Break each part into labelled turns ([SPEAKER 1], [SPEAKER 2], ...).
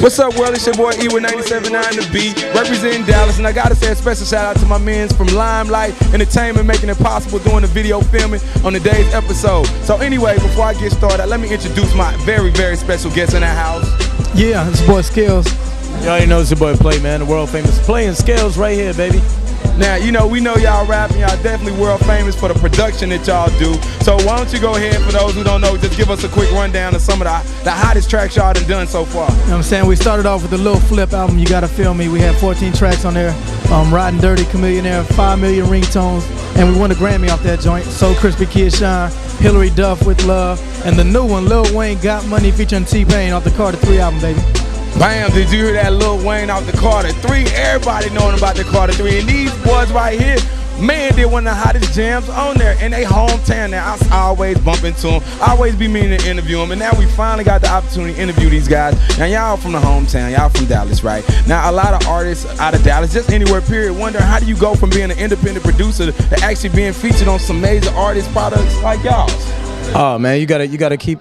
[SPEAKER 1] What's up, world? It's your boy E with 97.9 The Beat, representing Dallas, and I gotta say a special shout out to my mans from LyME LyTE Entertainment, making it possible doing the video filming on today's episode. So anyway, before I get started, let me introduce my very, very special guest in the house.
[SPEAKER 2] Yeah, it's your boy Skills.
[SPEAKER 3] You already know it's your boy Play, man, the world famous Play&SKILLZ right here, baby.
[SPEAKER 1] Now, you know, we know y'all rapping, y'all definitely world famous for the production that y'all do. So why don't you go ahead, for those who don't know, just give us a quick rundown of some of the hottest tracks y'all done so far.
[SPEAKER 2] You know what I'm saying? We started off with the Lil Flip album, You Gotta Feel Me. We had 14 tracks on there. Riding Dirty, Chameleonaire, 5 million ringtones, and we won a Grammy off that joint. So Crispy Kid Shine, Hillary Duff with Love, and the new one, Lil Wayne Got Money featuring T-Pain off the Carter 3 album, baby.
[SPEAKER 1] Bam, did you hear that Lil Wayne off the Carter 3? Everybody knowing about the Carter 3. And these boys right here, man, did one of the hottest jams on there in their hometown. Now, I always bump into them. I always be meaning to interview them. And now we finally got the opportunity to interview these guys. Now, y'all from the hometown. Y'all from Dallas, right? Now, a lot of artists out of Dallas, just anywhere, period, wonder how do you go from being an independent producer to actually being featured on some major artist products like y'all?
[SPEAKER 3] Oh, man, you gotta keep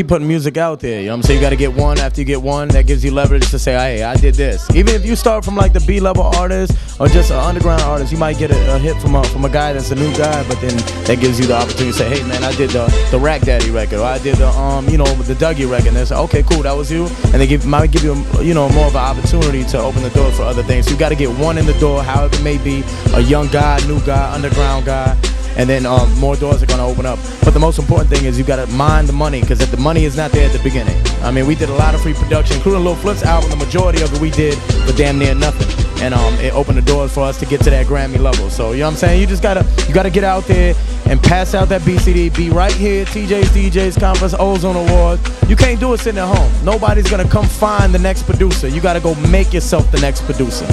[SPEAKER 3] putting music out there, you know what I'm saying? You gotta get one after you get one. That gives you leverage to say, hey, I did this. Even if you start from like the B-level artist or just an underground artist, you might get a hit from a guy that's a new guy, but then that gives you the opportunity to say, hey man, I did the Rack Daddy record, or I did the the Dougie record. And they say, okay, cool, that was you. And they might give you more of an opportunity to open the door for other things. So you gotta get one in the door, however it may be, a young guy, new guy, underground guy. And then more doors are gonna open up. But the most important thing is you gotta mind the money, because if the money is not there at the beginning. I mean, we did a lot of free production, including Lil Flip's album. The majority of it we did for damn near nothing. And it opened the doors for us to get to that Grammy level. So, you know what I'm saying? You gotta get out there and pass out that BCD. Be right here, TJ's DJs Conference, Ozone Awards. You can't do it sitting at home. Nobody's gonna come find the next producer. You gotta go make yourself the next producer.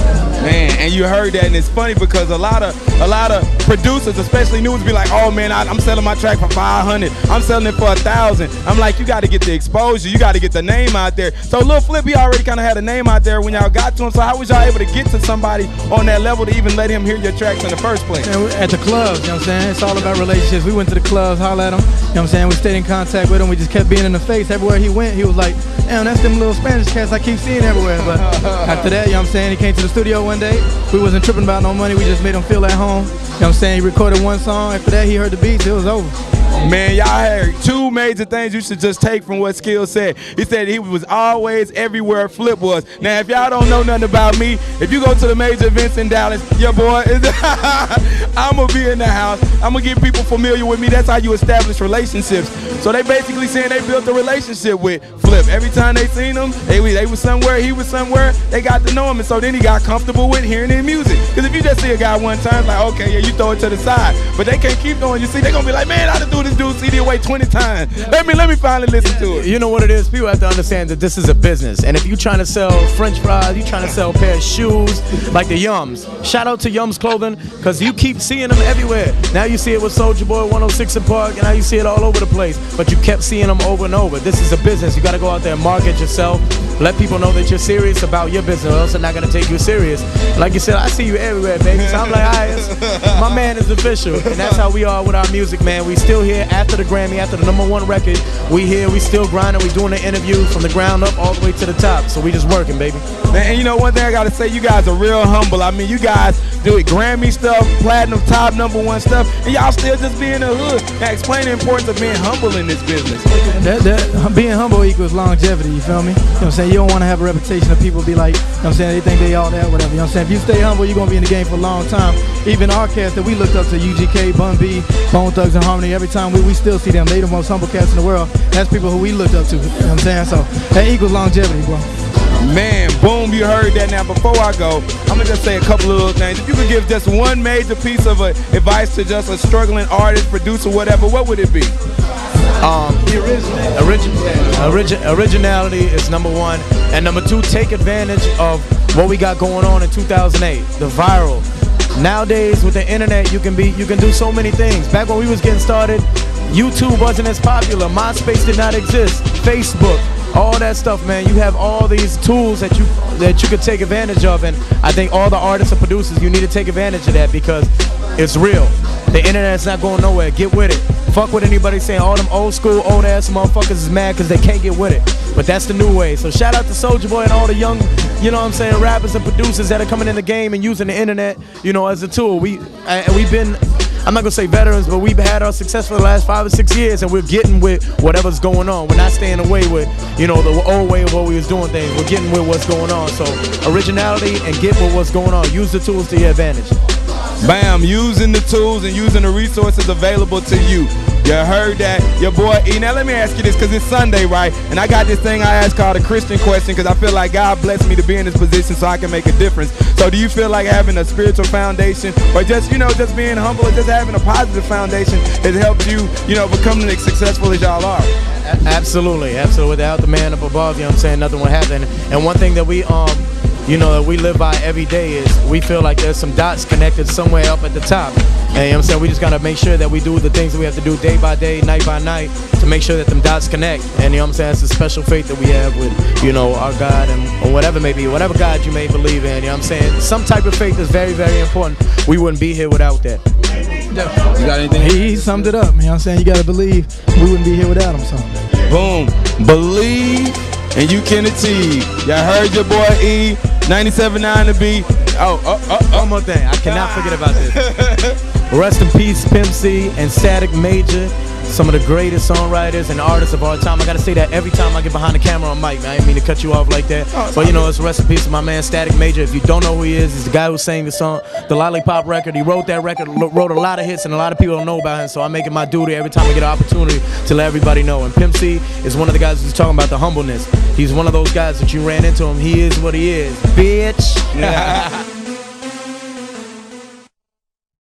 [SPEAKER 1] Man, and you heard that, and it's funny because a lot of producers, especially new, be like, oh man, I'm selling my track for 500. I'm selling it for 1,000. I'm like, you got to get the exposure. You got to get the name out there. So Lil Flip, he already kind of had a name out there when y'all got to him. So how was y'all able to get to somebody on that level to even let him hear your tracks in the first place?
[SPEAKER 2] At the clubs, you know what I'm saying? It's all about relationships. We went to the clubs, holla at him. You know what I'm saying? We stayed in contact with him. We just kept being in the face. Everywhere he went, he was like, damn, that's them little Spanish cats I keep seeing everywhere. But after that, you know what I'm saying? He came to the studio one day. We wasn't tripping about no money. We just made him feel at home. You know what I'm saying? He recorded one song. After that, he heard the beats. It was over.
[SPEAKER 1] Man, y'all heard two major things you should just take from what Skills said. He said he was always everywhere Flip was. Now, if y'all don't know nothing about me, if you go to the major events in Dallas, your boy is I'm going to be in the house. I'm going to get people familiar with me. That's how you establish relationships. So they basically saying they built a relationship with Flip. Every time they seen him, they was somewhere, he was somewhere, they got to know him. And so then he got comfortable with hearing his music. Because if you just see a guy one time, it's like, okay, yeah, you throw it to the side. But they can't keep doing. You see, they're going to be like, man, I done do this dude CD away 20 times. Let me finally listen to it.
[SPEAKER 3] You know what it is? People have to understand that this is a business. And if you're trying to sell French fries, you're trying to sell a pair of shoes, like the Yums. Shout out to Yums Clothing, because you keep seeing them everywhere. Now you see it with Soulja Boy 106 in Park, and now you see it all over the place. But you kept seeing them over and over. This is a business. You got to go out there and market yourself. Let people know that you're serious about your business, or else they're not going to take you serious. Like you said, I see you everywhere, baby. So I'm like, all right, my man is official. And that's how we are with our music, man. We still here after the Grammy, after the #1 record. We here, we still grinding. We doing the interview from the ground up all the way to the top. So we just working, baby.
[SPEAKER 1] Man, and you know one thing I got to say, you guys are real humble. I mean, you guys do it Grammy stuff, platinum, top #1 stuff, and y'all still just be in the hood. Now explain the importance of being humble in this business.
[SPEAKER 2] Being humble equals longevity, you feel me? You know what I'm saying? You don't want to have a reputation of people be like, you know what I'm saying, they think they all that, whatever. You know what I'm saying? If you stay humble, you're going to be in the game for a long time. Even our cats that we looked up to, UGK, Bun B, Bone Thugs and Harmony, every time we still see them. They the most humble cats in the world. That's people who we looked up to, you know what I'm saying? So that equals longevity, bro.
[SPEAKER 1] Man, boom, you heard that. Now, before I go, I'm going to just say a couple of little things. If you could give just one major piece of advice to just a struggling artist, producer, whatever, what would it be?
[SPEAKER 3] Originality is #1, and #2, take advantage of what we got going on in 2008, the viral. Nowadays with the internet, you can do so many things. Back when we was getting started, YouTube wasn't as popular, MySpace did not exist, Facebook, all that stuff, man. You have all these tools that you could take advantage of, and I think all the artists and producers, you need to take advantage of that, because it's real. The internet's not going nowhere. Get with it. fuck with anybody saying all them old school, old ass motherfuckers is mad because they can't get with it. But that's the new way. So shout out to Soulja Boy and all the young, you know what I'm saying, rappers and producers that are coming in the game and using the internet, you know, as a tool. We've been, I'm not gonna say veterans, but we've had our success for the last 5 or 6 years, and we're getting with whatever's going on. We're not staying away with, you know, the old way of what we was doing things. We're getting with what's going on. So originality and get with what's going on. Use the tools to your advantage.
[SPEAKER 1] Bam, using the tools and using the resources available to you. You heard that, your boy E. Now let me ask you this, because it's Sunday, right? And I got this thing I ask called a Christian question, because I feel like God blessed me to be in this position so I can make a difference. So do you feel like having a spiritual foundation, or just, you know, just being humble, or just having a positive foundation has helped you, you know, becoming as successful as y'all are?
[SPEAKER 3] Absolutely, absolutely. Without the man up above, you know what I'm saying, nothing would happen. And one thing that we you know, that we live by every day is we feel like there's some dots connected somewhere up at the top. And you know what I'm saying, we just gotta make sure that we do the things that we have to do day by day, night by night, to make sure that them dots connect. And you know what I'm saying, it's a special faith that we have with, you know, our God and or whatever may be, whatever God you may believe in. You know what I'm saying, some type of faith is very, very important. We wouldn't be here without that.
[SPEAKER 1] You got anything?
[SPEAKER 2] He summed it up, you know what I'm saying? You gotta believe. We wouldn't be here without him, so.
[SPEAKER 1] Boom. Believe and you can achieve. Y'all heard your boy E. 97.9 to be.
[SPEAKER 3] One more thing, I cannot forget about this. Rest in peace, Pimp C and Static Major, some of the greatest songwriters and artists of our time. I gotta say that every time I get behind the camera on mic, man. I didn't mean to cut you off like that. But you know, it's rest in peace to my man Static Major. If you don't know who he is, he's the guy who sang the song, the Lollipop record. He wrote that record, wrote a lot of hits, and a lot of people don't know about him. So I'm making my duty every time I get an opportunity to let everybody know. And Pimp C is one of the guys who's talking about the humbleness. He's one of those guys that you ran into him. He is what he is, bitch.
[SPEAKER 1] Yeah.